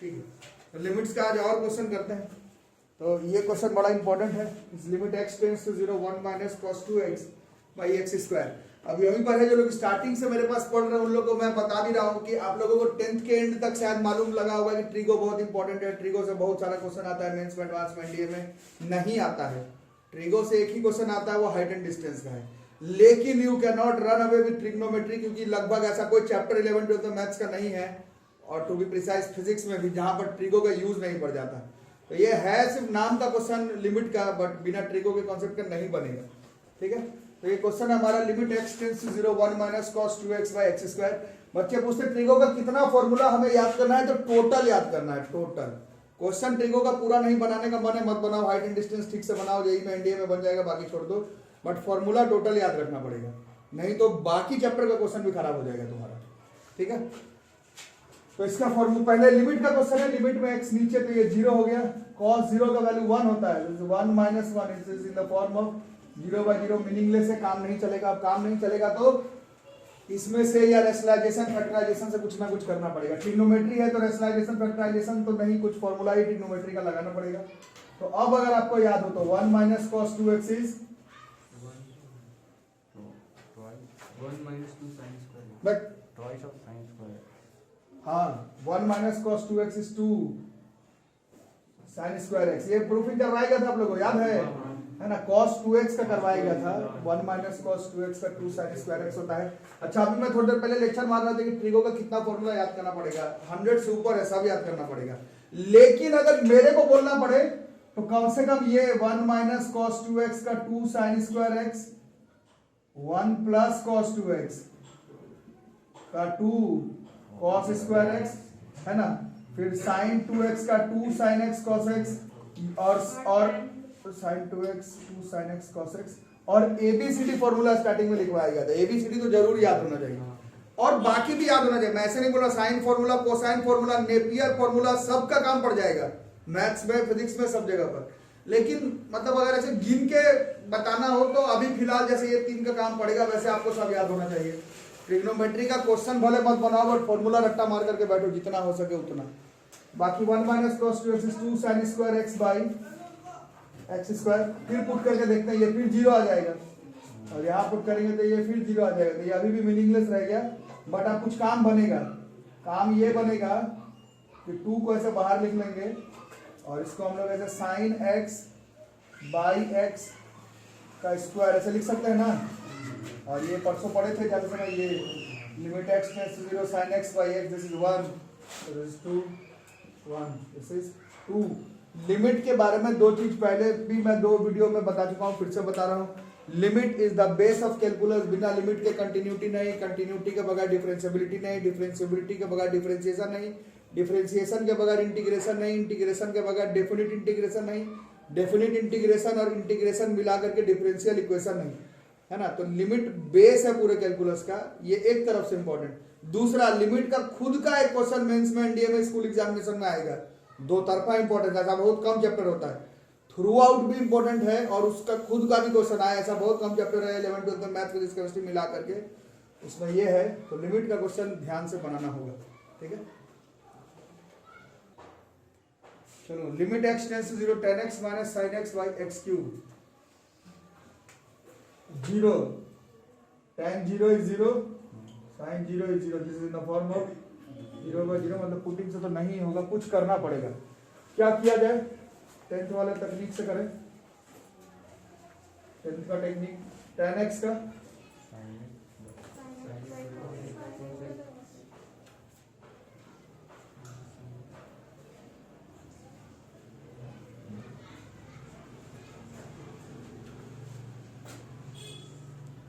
ठीक है, तो लिमिट्स का आज और क्वेश्चन करते हैं। तो ये क्वेश्चन बड़ा इंपॉर्टेंट है। इस limit x tends to 0 1 minus cos 2x by x square. अब यहीं पर है, जो लोग स्टार्टिंग से मेरे पास पढ़ रहे हैं उन लोगों को मैं बता भी रहा हूँ कि आप लोगों को 10th के एंड तक शायद मालूम लगा होगा कि ट्रिगो बहुत इंपॉर्टेंट है। ट्रिगो से बहुत सारा क्वेश्चन आता है, मेंस में, एडवांस में, एनडीए में नहीं आता है। ट्रिगो से एक ही क्वेश्चन आता है, वो हाइट एंड डिस्टेंस का है। लेकिन you can not run away with trigonometry, क्योंकि लगभग ऐसा कोई चैप्टर 11 12 मैथ्स का नहीं है, और टू बी प्रिसाइज फिजिक्स में भी, जहां पर ट्रिगो का यूज नहीं पड़ जाता। तो ये है सिर्फ नाम का क्वेश्चन लिमिट का, बट बिना ट्रिगो के कॉन्सेप्ट का नहीं बनेगा। ठीक है, तो ये क्वेश्चन है हमारा limit x tends to 0 1 minus cos 2x by x square. बच्चे पूछते ट्रिगो का कितना फॉर्मूला हमें याद करना है, तो टोटल याद करना है, टोटल। क्वेश्चन ट्रिगो का पूरा नहीं बनाने का मन है, मत बनाओ, हाइट एंड डिस्टेंस ठीक से बनाओ, जेई में एनडीए में बन जाएगा, बाकी छोड़ दो। बट फॉर्मूला टोटल याद रखना पड़ेगा, नहीं तो बाकी चैप्टर का क्वेश्चन भी खराब हो जाएगा तुम्हारा। ठीक है, तो इसका फॉर्मूला पहले लिमिट का क्वेश्चन है। लिमिट में x नीचे, तो ये 0 हो गया। cos 0 का वैल्यू 1 होता है, 1 minus 1 is in the form of 0 by 0, meaningless है, काम नहीं चलेगा। अब काम नहीं चलेगा तो इसमें से या रेशनलाइजेशन फैक्टराइजेशन से कुछ ना कुछ करना पड़ेगा। ट्रिग्नोमेट्री है तो रेशनलाइजेशन फैक्टराइजेशन तो नहीं, कुछ फॉर्मूला ही ट्रिग्नोमेट्री का लगाना पड़ेगा। तो अब अगर आपको याद हो तो 1 minus cos 2x is 1 minus 2 sin square. But Twice of sin square. हाँ, 1 minus cos 2x is 2 sin square x। ये प्रूफिंग करवाया गया था आप लोगों को, याद है ना? cos 2x का करवाया गया था, 1 माइनस cos 2x का 2 sin स्क्वायर x होता है। अच्छा, अभी मैं थोड़ी देर पहले लेक्चर मार रहा था कि ट्रिगो का कितना फॉर्मूला याद करना पड़ेगा, 100 से ऊपर है, सब याद करना पड़ेगा। लेकिन अगर मेरे को बोलना पड़े तो कम से कम ये 1 माइनस cos 2x का 2 sin square x, 1 plus cos 2x का 2 cos स्क्वायर x, है ना? फिर sin 2x का 2 sin x cos x, और sin 2x 2 sin x cos x, और ABCD फॉर्मूला स्टार्टिंग में लिखवाया गया था। ABCD तो जरूर याद होना चाहिए, और बाकी भी याद होना चाहिए। मैं ऐसे नहीं बोला, sine formula, cosine formula, Napier formula, सबका काम पड़ जाएगा मैथ्स में, फिजिक्स में, सब जगह पर। लेकिन मतलब अगर ऐसे गिन के बताना हो तो अभी फिलहाल जैसे ये 3 का काम पड़ेगा, वैसे आपको सब याद होना चाहिए। ट्रिग्नोमेट्री का क्वेश्चन भले मत बनाओ, बट फॉर्मूला रट्टा मार करके बैठो जितना हो सके उतना। बाकी 1 minus cos 2x is 2 sin square x by x square. फिर पुट करके देखते हैं, ये फिर 0 आ जाएगा, और यहाँ पुट करेंगे तो ये फिर 0 आ जाएगा। तो ये अभी भी मीनिंगलेस रह गया, बट अब कुछ काम बनेगा। काम ये बनेगा कि 2 को ऐसे बाहर लिख लेंगे, और इसको हम लोग ऐसे साइन x बाई एक्स का स्क्वायर ऐसे लिख सकते हैं ना। और ये परसों पढ़े थे जाते समय, ये limit x tends to 0 sin x by x, this is 1, this is 2, 1, this is 2। Limit के बारे में 2 चीज पहले भी मैं 2 वीडियो में बता चुका हूँ, फिर से बता रहा हूँ। Limit is the base of calculus. बिना लिमिट के कंटिन्यूटी नहीं, कंटिन्यूटी के बगैर डिफरेंशिएबिलिटी नहीं, डिफरेंशिएबिलिटी के बगैर डिफरेंशिएशन नहीं, डिफरेंशिएशन के बगैर इंटीग्रेशन नहीं, इंटीग्रेशन के बगैर डेफिनिट इंटीग्रेशन नहीं, डेफिनिट इंटीग्रेशन और इंटीग्रेशन मिला करके डिफरेंशियल इक्वेशन नहीं, है ना? तो लिमिट बेस है पूरे कैलकुलस का, ये एक तरफ से इंपॉर्टेंट। दूसरा, लिमिट का खुद का एक क्वेश्चन मेंस में, एनडीए में, स्कूल एग्जामिनेशन में आएगा। 2 तरफा इंपॉर्टेंट है, ऐसा बहुत कम चैप्टर होता है। थ्रू आउट भी इंपॉर्टेंट है, और उसका खुद का भी क्वेश्चन आया, ऐसा बहुत कम चैप्टर है 11 12 में, मैथ फिजिक्स केमिस्ट्री मिला करके उसमें ये है। तो लिमिट का क्वेश्चन ध्यान से बनाना होगा, ठीक है? चलो, limit x tends to 0 tan x minus sin x by x cube, 0, tan 0 is 0, sin 0 is 0, this is in the form of 0 by 0। मतलब पुटिंग से तो नहीं होगा, कुछ करना पड़ेगा। क्या किया जाए? 10th वाले तकनीक से करें, 10th का टेक्निक, tan x का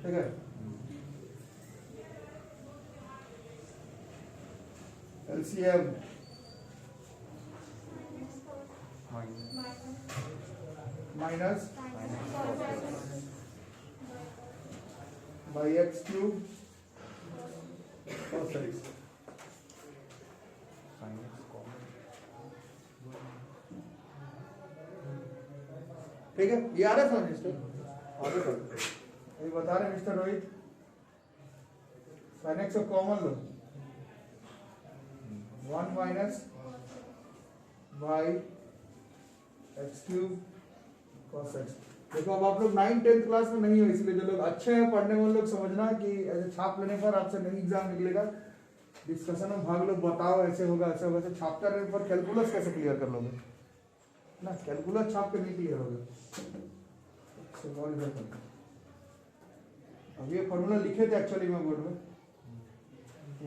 ठीक है, LCM minus by x cube cos x। ठीक है, ये आ रहा था मिस्टर, आगे बढ़ो। ये बता रहे मिस्टर रोहित, sin x को common low, 1 minus by x cube cos x. देखो अब आप लोग 9th-10th क्लास में नहीं हो, इसलिए जो लोग अच्छे हैं पढ़ने वाले लोग समझना कि ऐसे छाप लेने पर आपसे नहीं एग्जाम निकलेगा। डिस्कशन में भाग लो, बताओ ऐसे होगा ऐसे होगा, ऐसे छापते रहने पर कैलकुलस कैसे क्लियर कर लोगे ना, कैलकुलस छाप के नहीं क्लियर होगा। अब ये फॉर्मूला लिखे थे एक्चुअली में बोर्ड में,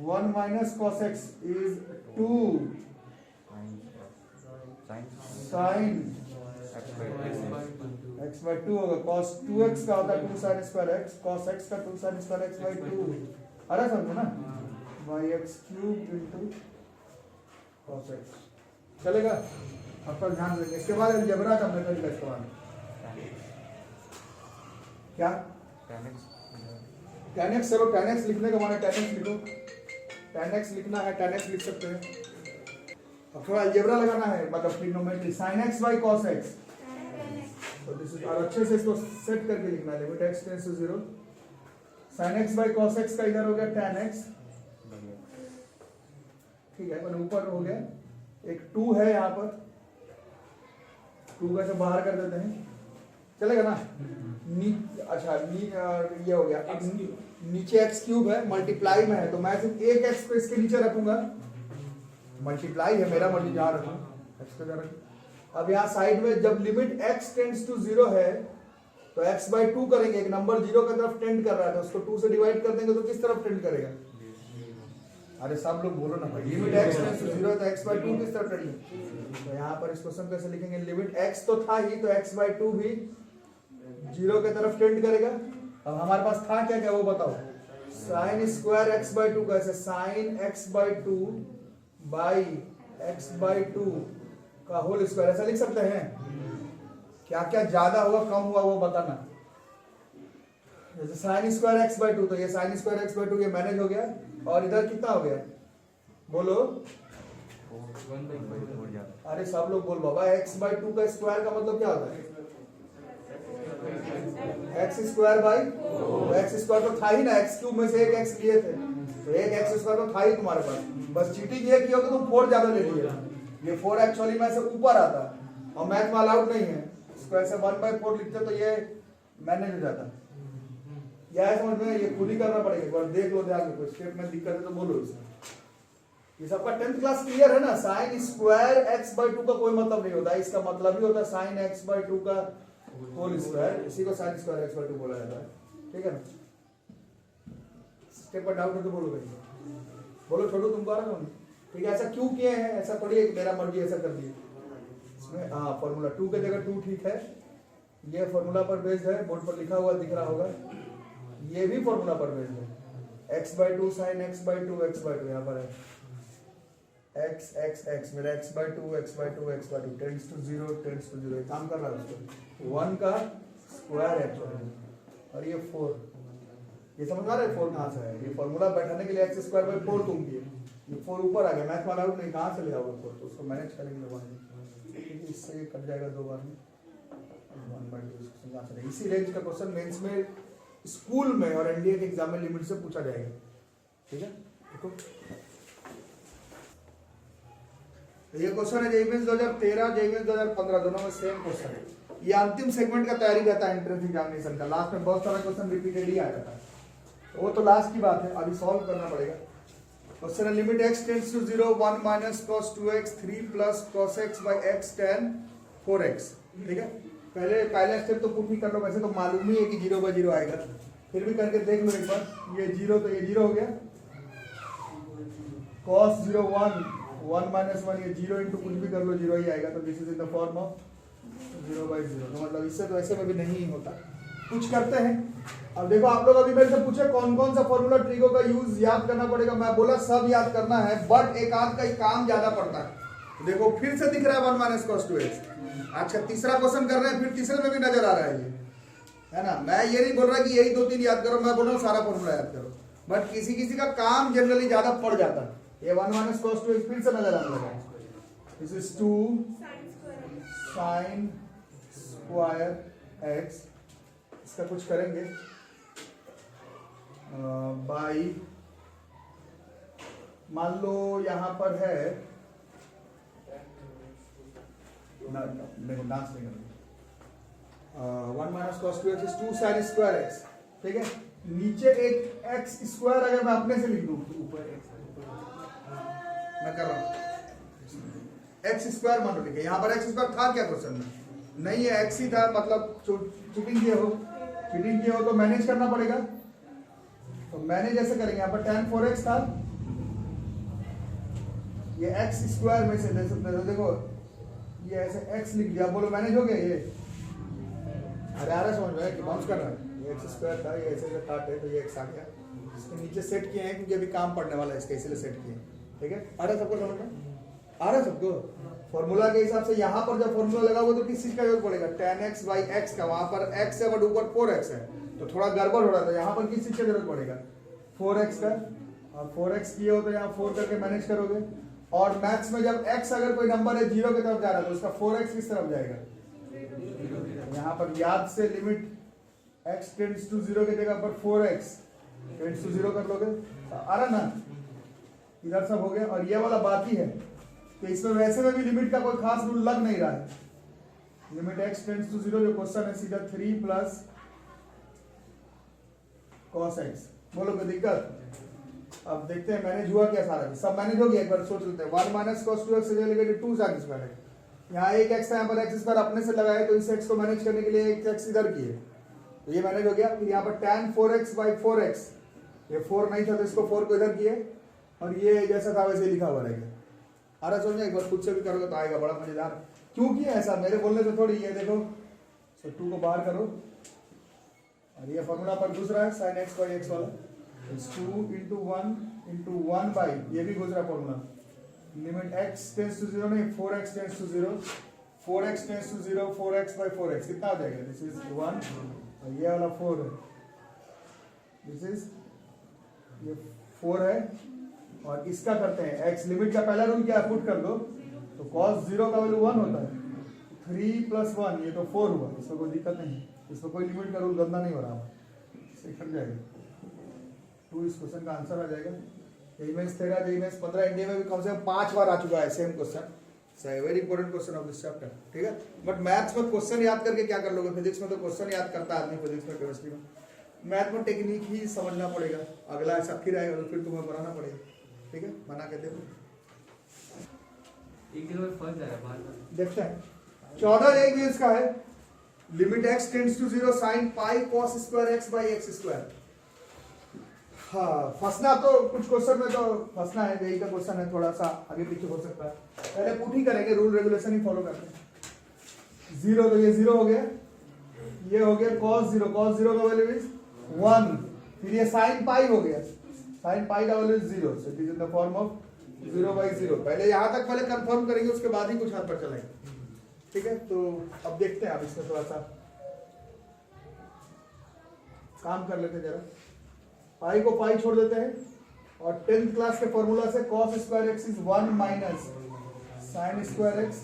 1 minus cos x is 2 sine x by 2 होगा, cos 2x का होता है 2 sign square x, cos x का 2 साइन स्क्वायर एक्स बाई 2, अरे समझो ना, by x cube into cos x चलेगा। अब पर ध्यान रखिए, इसके बाद अलजेब्रा का मेथड का इस्तेमाल, क्या tan x चलो tan x लिखने का माने tan x लिखो, tan x लिखना है tan x लिख सकते हैं। अब थोड़ा अलजेब्रा लगाना है, मतलब trigonometry, sin x by cos x, तो दिस इज, और अच्छे से इसको सेट करके लिखना है, limit x tends to 0, sin x by cos x का इधर हो गया tan x, ठीक है, मैंने ऊपर हो गया, एक 2 है यहाँ पर, 2 का से बाहर कर देते हैं, चलेगा ना, अच्छा ये हो गया, नीचे x क्यूब है, मल्टीप्लाई में है, तो मैं सिर्फ एक x को इसके नीचे रखूंगा, मल्टीप्लाई है मेरा, मल्टी जहाँ रखूँ x को जहाँ रखूँ। अब यहाँ साइड में जब लिमिट x टेंड्स टू 0 है तो x बाई 2 करेंगे, एक नंबर 0 की तरफ टेंड कर रहा है तो उसको 2 से डिवाइड कर देंगे तो किस तरफ टेंड करेगा, अरे सब लोग बोलो ना भाई, लिमिट x टेंड्स टू 0 है तो x बाई 2 किस तरफ टेंड, तो यहाँ पर इस क्वेश्चन कैसे लिखेंगे, लिमिट x तो था ही, तो x बाई 2 भी 0 की तरफ टेंड करेगा। अब हमारे पास था क्या क्या वो बताओ, साइन स्क्वायर एक्स बाई 2 कैसे, sine x by 2 by x by 2 का होल स्क्वायर, ऐसा लिख सकते हैं। क्या क्या ज्यादा हुआ कम हुआ वो बताना, जैसे साइन स्क्वायर एक्स बाई 2, तो ये साइन स्क्वायर एक्स बाई 2 ये मैनेज हो गया, और इधर कितना हो गया बोलो, अरे सब लोग बोल बाबा, एक्स बाई 2 का स्क्वायर का मतलब क्या होता है, x square by, x square तो था ही ना, एक्स क्यूब में से एक एक्स लिए थे, तो एक एक्स स्क्वायर तो था ही तुम्हारे पास, बस चीटिंग ये किया कि तुम 4 ज्यादा ले लिए, ये 4 एक्चुअली में से ऊपर आता और मैथ में अलाउड नहीं है, इसको ऐसे 1/4 लिखते तो ये मैनेज हो जाता, यह समझ में, ये खुद ही करना पड़ेगा, एक बार देख लो ध्यान में, कोई स्टेप में दिक्कत है तो बोलो इसमें। ये सबका 10th क्लास क्लियर है ना, साइन स्क्वायर एक्स बाई 2 का कोई मतलब नहीं होता, इसका मतलब ही होता है साइन एक्स बाई 2 का होल स्क्वायर, इसी को साइन स्क्वायर एक्स बाई 2 बोला जाता है, ठीक है ना। स्टेप पर डाउट हो तो बोलो भाई, बोलो छोटू तुमको आ रहा है, ठीक है, ऐसा क्यों किए हैं, ऐसा थोड़ी है कि मेरा मर्जी ऐसा कर दिए, इसमें हाँ फॉर्मूला 2 की जगह 2 ठीक है, ये फॉर्मूला पर बेस्ड है, बोर्ड पर लिखा हुआ दिख रहा होगा, ये भी फॉर्मूला पर बेस्ड है, x by 2 sine x by 2 x by 2 यहाँ पर है, x x x मेरा x by 2 x by 2 x by 2 tends to 0 काम कर रहा है उसको, 1 का स्क्वायर है, और ये 4, ये समझ आ रहा है 4 कहाँ से है, ये फॉर्मूला बैठाने के लिए x स्क्वायर बाई 4 तुम किए, ये 4 ऊपर आ गया, मैथ वाला आउट नहीं, कहाँ से ले आओगे 4, तो उसको मैनेज करेंगे, इससे ये कट जाएगा 2 बार में, 1/2, इसी रेंज का क्वेश्चन मेंस में, स्कूल में और एनडीए के एग्जाम में लिमिट से पूछा जाएगा, ठीक है। देखो ये क्वेश्चन है जेईई 2013 जेईई 2015 दोनों में सेम क्वेश्चन है, ये अंतिम सेगमेंट का तैयारी रहता है एंट्रेंस एग्जामिनेशन का, लास्ट में बहुत सारा क्वेश्चन रिपीटेड ही आ जाता है, वो तो लास्ट की बात है, अभी सॉल्व करना पड़ेगा। क्वेश्चन है limit x tends to 0 1 minus cos 2x 3 plus cos x by x tan 4x, ठीक है। पहले स्टेप तो पूरी कर लो, वैसे तो मालूम ही है कि 0/0 आएगा, फिर भी करके देख लो एक बार, ये 0 तो ये 0 हो गया, cos 0 1 1 माइनस 1, ये 0 इंटू कुछ भी कर लो 0 ही आएगा, तो this is in the form of 0/0, तो मतलब इससे तो ऐसे में भी नहीं होता, कुछ करते हैं। अब देखो आप लोग अभी मेरे से पूछे कौन कौन सा फॉर्मूला ट्रिगो का यूज याद करना पड़ेगा, मैं बोला सब याद करना है, बट एक आध का ही काम ज्यादा पड़ता है। देखो फिर से दिख रहा है 1 माइनस cos 2x, आज का तीसरा क्वेश्चन कर रहे हैं, फिर तीसरे में भी नजर आ रहा है ये, है ना। मैं ये नहीं बोल रहा कि यही 2-3 याद करो, मैं बोल रहा हूँ सारा फॉर्मूला याद करो, बट किसी किसी का काम जनरली ज्यादा पड़ जाता है। ये 1 माइनस cos 2x फिर से नजर आने लगा, this is 2 sine square x, इसका कुछ करेंगे बाई, मान लो यहां पर है देखो डांस नहीं करोगे। 1 minus cos 2x is 2 sine square x, ठीक है। नीचे एक x स्क्वायर अगर मैं अपने से लिख दूं, ऊपर x मैं कर रहा हूं x स्क्वायर मान लो, ठीक है। यहाँ पर x स्क्वायर था क्या क्वेश्चन में? नहीं है, x ही था, मतलब चीटिंग किए हो तो मैनेज करना पड़ेगा। तो मैनेज ऐसे करेंगे, यहाँ पर tan 4x था, ये x स्क्वायर में से दे सकते हो, देखो ये ऐसे x लिख दिया, बोलो मैनेज हो गया ये? अरे आ रहा समझ में कि बाउंस कर रहा है, ये x स्क्वायर था, ये ऐसे काट है तो ये x आ गया, इसके नीचे सेट किए हैं क्योंकि अभी काम पड़ने वाला है इसके, इसलिए सेट किए, ठीक है। आ रहा सबको समझ में? आ रहा सबको? फॉर्मूला के हिसाब से यहाँ पर जब फॉर्मूला लगा हुआ तो किस चीज का योग पड़ेगा? tan x by x का, वहां पर x है बट ऊपर 4x है तो थोड़ा गड़बड़ हो रहा था। यहाँ पर किस चीज का जरूरत पड़ेगा? 4x का, और 4x किए हो तो यहाँ 4 करके मैनेज करोगे। और मैथ्स में जब x अगर कोई नंबर है 0 की तरफ जा रहा है तो उसका 4x किस तरफ जाएगा? यहाँ पर याद से लिमिट x टेंड्स टू 0 की जगह पर 4x टेंड्स टू 0 कर लोगे, आ रहा ना? इधर सब हो गया। और ये वाला बाकी है, तो इसमें वैसे में भी लिमिट का कोई खास रूल लग नहीं रहा है। लिमिट x टेंड्स टू 0 जो क्वेश्चन है सीधा 3 प्लस cos x, बोलो कोई दिक्कत? अब देखते हैं मैनेज हुआ क्या सारा, सब मैनेज हो गया, एक बार सोच लेते हैं। 1 माइनस कॉस 2x से लेकर 2 sin स्क्वायर है, यहाँ एक x था, यहाँ पर x स्क्वायर अपने से लगाए तो इस x को मैनेज करने के लिए एक x इधर किए, तो ये मैनेज हो गया। फिर यहाँ पर tan 4x by 4x, ये 4 नहीं था तो इसको 4 को इधर किए, और ये जैसा था वैसे लिखा हुआ रहेगा। आ रहा समझे? एक बार खुद से भी करोगे तो आएगा, बड़ा मजेदार। क्यों किया ऐसा? मेरे बोलने से थोड़ी, ये देखो 2 को बाहर करो, और ये फॉर्मूला पर दूसरा है sin x by x वाला, 2 into 1 by, ये भी दूसरा formula, limit x tends to 0 नहीं 4x tends to 0, 4x tends to 0, 4x by 4x कितना हो जाएगा? दिस इज 1, और ये वाला 4 है, दिस इज ये 4 है। और इसका करते हैं x, लिमिट का पहला रूल क्या है? पुट कर दो, तो cos 0 का वैल्यू 1 होता है, 3 + 1 ये तो 4 हुआ, इसमें कोई दिक्कत नहीं, इसमें कोई लिमिट का रूल गंदा नहीं हो रहा, इसे कट जाएगा 2, इस क्वेश्चन का आंसर आ जाएगा। इमेज 13, इमेज 15 इंडिया में भी कम से कम 5 बार आ चुका है same question, very important question of this chapter, ठीक है। बट मैथ्स में क्वेश्चन याद करके क्या कर लोगे? फिजिक्स में तो क्वेश्चन याद करता आदमी, फिजिक्स में, केमिस्ट्री में, मैथ में टेक्निक ही समझना पड़ेगा। अगला ऐसा फिर आएगा तो फिर तुम्हें बनाना पड़ेगा, ठीक है। बना के देखो, एक दिन में फंस जाएगा बार बार। देखते हैं 14 एक भी इसका है, limit x tends to 0 sin pi cos square x by x square. हाँ, फंसना तो कुछ क्वेश्चन में तो फंसना है, यही का क्वेश्चन है, थोड़ा सा आगे पीछे हो सकता है, पहले पुट ही करेंगे, रूल रेगुलेशन ही फॉलो करते हैं। 0 तो ये 0 हो गया, ये हो गया cos 0 का वैल्यू इज 1, फिर ये sin pi हो गया, sin pi का value is 0, so it is in the form of 0/0। पहले यहाँ तक पहले कंफर्म करेंगे, उसके बाद ही कुछ हाथ पर चलेंगे, ठीक है। तो अब देखते हैं, अब इसमें थोड़ा सा काम कर लेते हैं जरा। पाई को पाई छोड़ देते हैं, और 10th क्लास के फॉर्मूला से cos square x is 1 minus sin square x,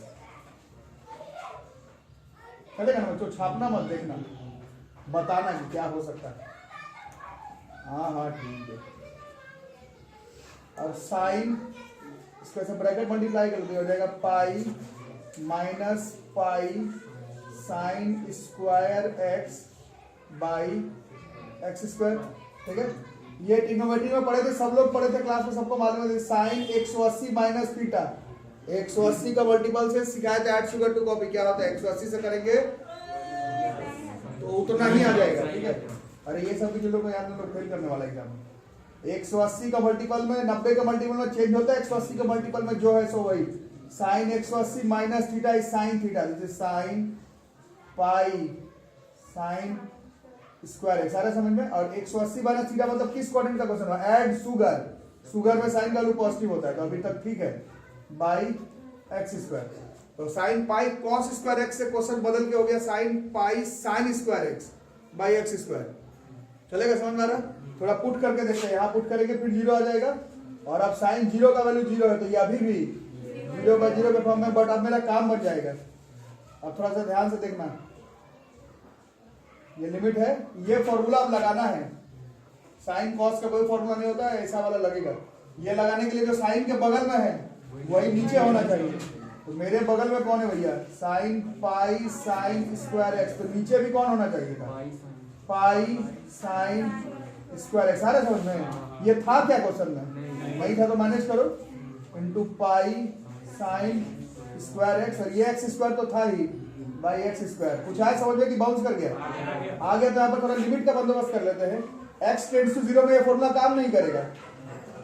चलेगा ना बच्चों? छापना मत, देखना, बताना कि क्या हो सकता है। हाँ ठीक है। और साइन, इसको ऐसे ब्रैकेट मल्टीप्लाई कर दो, हो जाएगा pi minus pi sine square x by x square, ठीक है। ये ट्रिग्नोमेट्री में पढ़े थे, सब लोग पढ़े थे क्लास में, सबको मालूम है। साइन 180 माइनस थीटा, 180 का मल्टीपल से शिकायत ऐड शुगर टू कॉपी, क्या होता है 180 से करेंगे तो उतना ही आ जाएगा, ठीक है। अरे ये सब चीजों को याद में लोग फेल करने वाला एग्जाम में। 180 का मल्टीपल में 90 का मल्टीपल में चेंज होता है, 180 का मल्टीपल में जो है सो वही। Sine 180 minus theta is sine theta, this is sine pi sine square x, सारा समझ में। और 180 माइनस थीटा मतलब किस क्वाड्रेंट का क्वेश्चन है? ऐड शुगर, शुगर में साइन का वैल्यू पॉजिटिव होता है, तो अभी तक ठीक है, बाई एक्स स्क्वायर। तो sine pi cos square x से क्वेश्चन बदल के हो गया sign pi sine square x by x square. चलेगा, समझ में आ रहा? थोड़ा पुट करके देखते हैं, यहाँ पुट करेंगे फिर 0 आ जाएगा। और अब साइन 0 का वैल्यू 0 है, तो ये अभी भी 0/0 के फॉर्म में, बट अब मेरा काम बन जाएगा। अब थोड़ा सा ध्यान से देखना, ये लिमिट है, ये फॉर्मूला अब लगाना है। साइन कॉस का कोई फॉर्मूला नहीं होता है, ऐसा वाला लगेगा। ये लगाने के लिए जो साइन के बगल में है वही नीचे होना चाहिए, तो मेरे बगल में कौन है भैया, sign pi sine square x, तो नीचे भी कौन होना चाहिए था, पाई साइन स्क्वायर एक्स। सारे समझ में, ये था क्या क्वेश्चन में, वही था तो मैनेज करो, into pi sine square x, और ये एक्स स्क्वायर तो था ही बाई एक्स स्क्वायर। कुछ आया समझ में कि बाउंस कर गया, आ गया। तो यहाँ पर थोड़ा लिमिट का बंदोबस्त कर लेते हैं। x टेंड्स टू 0 में ये फॉर्मूला काम नहीं करेगा,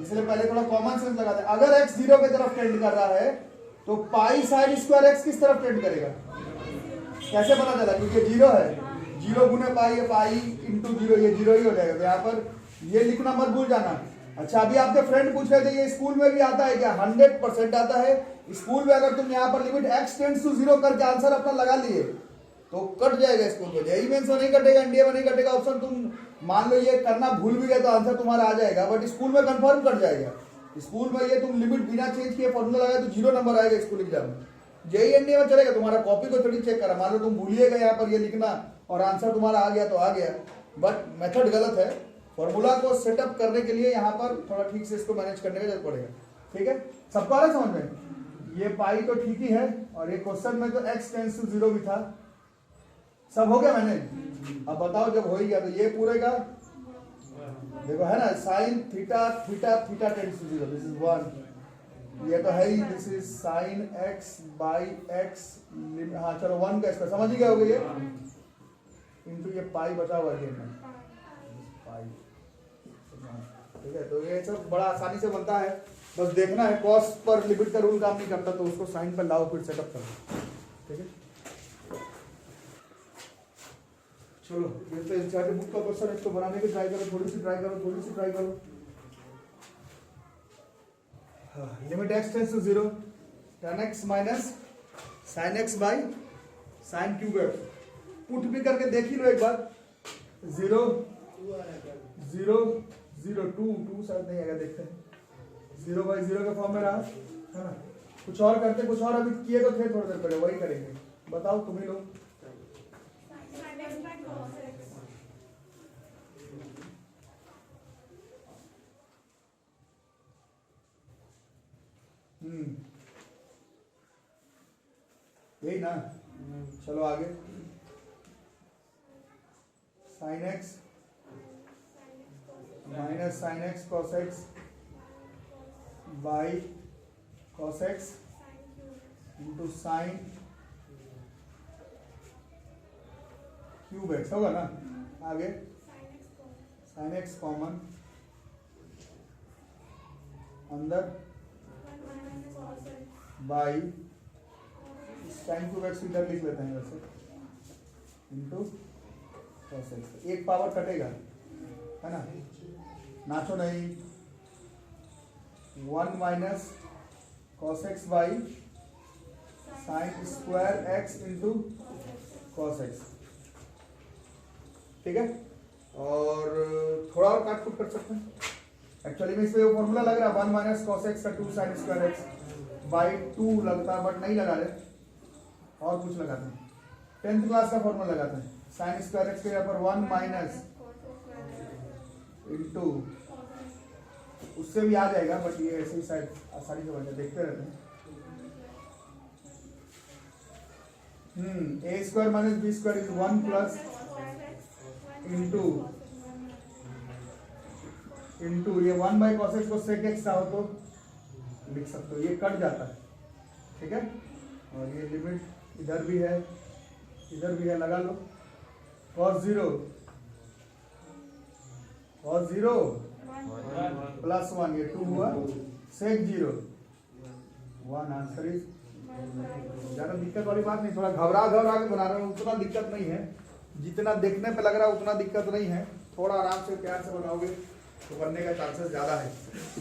इसलिए पहले थोड़ा कॉमन सेंस लगाते हैं। अगर x 0 की तरफ टेंड कर रहा है तो पाई साइन स्क्वायर एक्स किस तरफ टेंड करेगा, कैसे पता चला, क्योंकि 0 है, 0 गुने पाई है, पाई इंटू 0, ये 0 ही हो जाएगा। तो यहाँ पर ये लिखना मत भूल जाना। अच्छा, अभी आपके फ्रेंड पूछ रहे थे ये स्कूल में भी आता है क्या, 100% आता है। स्कूल में अगर तुम यहाँ पर लिमिट x टेंड्स टू 0 करके आंसर अपना लगा लिए तो कट जाएगा स्कूल में, जेईई मेंस में नहीं कटेगा, इंडिया में नहीं कटेगा ऑप्शन। तुम मान लो ये करना भूल भी गए तो आंसर तुम्हारा आ जाएगा, बट स्कूल में कंफर्म कट जाएगा। स्कूल में ये तुम लिमिट बिना चेंज किए फॉर्मूला लगाए तो 0 नंबर आएगा स्कूल एग्जाम में। जेईई इंडिया में चलेगा, तुम्हारा कॉपी को थोड़ी चेक करा, मान लो तुम भूलिएगा यहाँ पर ये लिखना और आंसर तुम्हारा आ गया तो आ गया, बट मेथड गलत है। फॉर्मूला को सेटअप करने के लिए यहाँ पर थोड़ा ठीक से इसको मैनेज करने का जरूरत पड़ेगा। ठीक है, सबको आ रहा है समझ में, ये पाई तो ठीक ही है, और ये क्वेश्चन में तो x टेंड्स टू 0 भी था। सब हो गया मैंने, अब बताओ जब हो ही गया तो ये पूरे का देखो है ना, sine theta theta theta tends to 0, this is 1, ये तो है ही, this is sine x by x, हाँ चलो 1 का स्क्वायर, समझ ही गए होगे ये, इनटू ये पाई बचा हुआ है पाई। ठीक है, तो ये सब बड़ा आसानी से बनता है, बस देखना है कॉस पर लिमिट का रूल काम नहीं करता तो उसको साइन पर लाओ, फिर सेटअप करो। ठीक है, चलो ये तो एनसीईआरटी बुक का क्वेश्चन है, इसको बनाने की ट्राई करो, थोड़ी सी ट्राई करो, थोड़ी सी ट्राई करो। Limit x tends to 0, tan x minus sin x by sin cube x, put भी करके देख ही लो एक बार। 0 0 0 2 शायद नहीं आएगा, देखते हैं। 0 बाई 0 का फॉर्म में रहा है ना, कुछ और करते, कुछ और अभी किए तो थे थोड़ी देर पहले, वही करेंगे। बताओ तुम ही लोग, यही ना, चलो आगे। Sine x minus sine x cos x by cos x into sine cube x होगा ना। आगे साइन एक्स कॉमन, अंदर बाई साइन क्यूब एक्स इधर लिख लेते हैं वैसे, इंटू कॉस एक्स, एक पावर कटेगा है ना, नाचो नहीं। 1 minus cos x by sine square x into cos x. ठीक है, और थोड़ा और काट कुट कर सकते हैं। एक्चुअली में इसमें फॉर्मूला लग रहा है 1 माइनस कॉस एक्स का 2 साइन स्क्वायर एक्स बाई 2 लगता है, बट नहीं लगा रहे, और कुछ लगाते हैं। 10th क्लास का फॉर्मूला लगाते हैं, साइन स्क्वायर एक्स के यहाँ पर 1 माइनस इंटू, उससे भी आ जाएगा, बट ये ऐसे ही शायद आसानी से बन जाए, देखते रहते हैं। A square minus B square is 1 plus into ये 1 बाई कॉस एक्स को सेक एक्स चाहो तो लिख सकते हो, ये कट जाता है। ठीक है, और ये लिमिट इधर भी है, इधर भी है, लगा लो। cos 0 प्लस 1, ये 2 हुआ, सेक 0 1, आंसर इज। ज्यादा दिक्कत वाली बात नहीं, थोड़ा घबरा के बना रहा हूँ, उतना दिक्कत नहीं है, जितना देखने पे लग रहा है उतना दिक्कत नहीं है। थोड़ा आराम से प्यार से बनाओगे तो बनने का चांसेस ज्यादा है।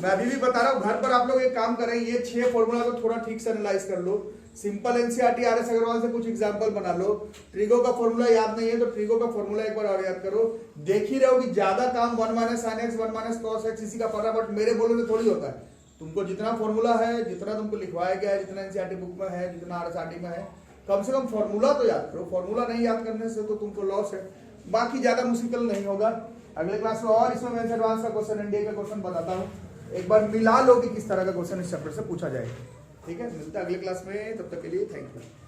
मैं अभी भी बता रहा हूँ, घर पर आप लोग एक काम करें, ये 6 फॉर्मूला को थोड़ा ठीक से एनालाइज कर लो। सिंपल एनसीईआरटी आरएस अग्रवाल से कुछ एग्जांपल बना लो। ट्रिगो का फॉर्मूला याद नहीं है तो ट्रिगो का फॉर्मूला एक बार और याद करो। देख ही रहे हो कि ज्यादा काम 1 minus sine x 1 minus cos x इसी का पढ़ रहा, बट मेरे बोलने से थोड़ी होता है। तुमको जितना फॉर्मूला है, जितना तुमको लिखवाया गया है, जितना एनसीईआरटी बुक में है, जितना आरएसआरटी में है, कम से कम फॉर्मूला तो याद करो। फॉर्मूला नहीं याद करने से तो तुमको लॉस है, बाकी ज्यादा मुश्किल नहीं होगा। अगले क्लास में और इसमें मैं एडवांस का क्वेश्चन, एनडीए का क्वेश्चन बताता हूँ। एक बार मिला लो कि किस तरह का क्वेश्चन इस चैप्टर से पूछा जाएगा। ठीक है, मिलता है अगले क्लास में, तब तक के लिए थैंक यू।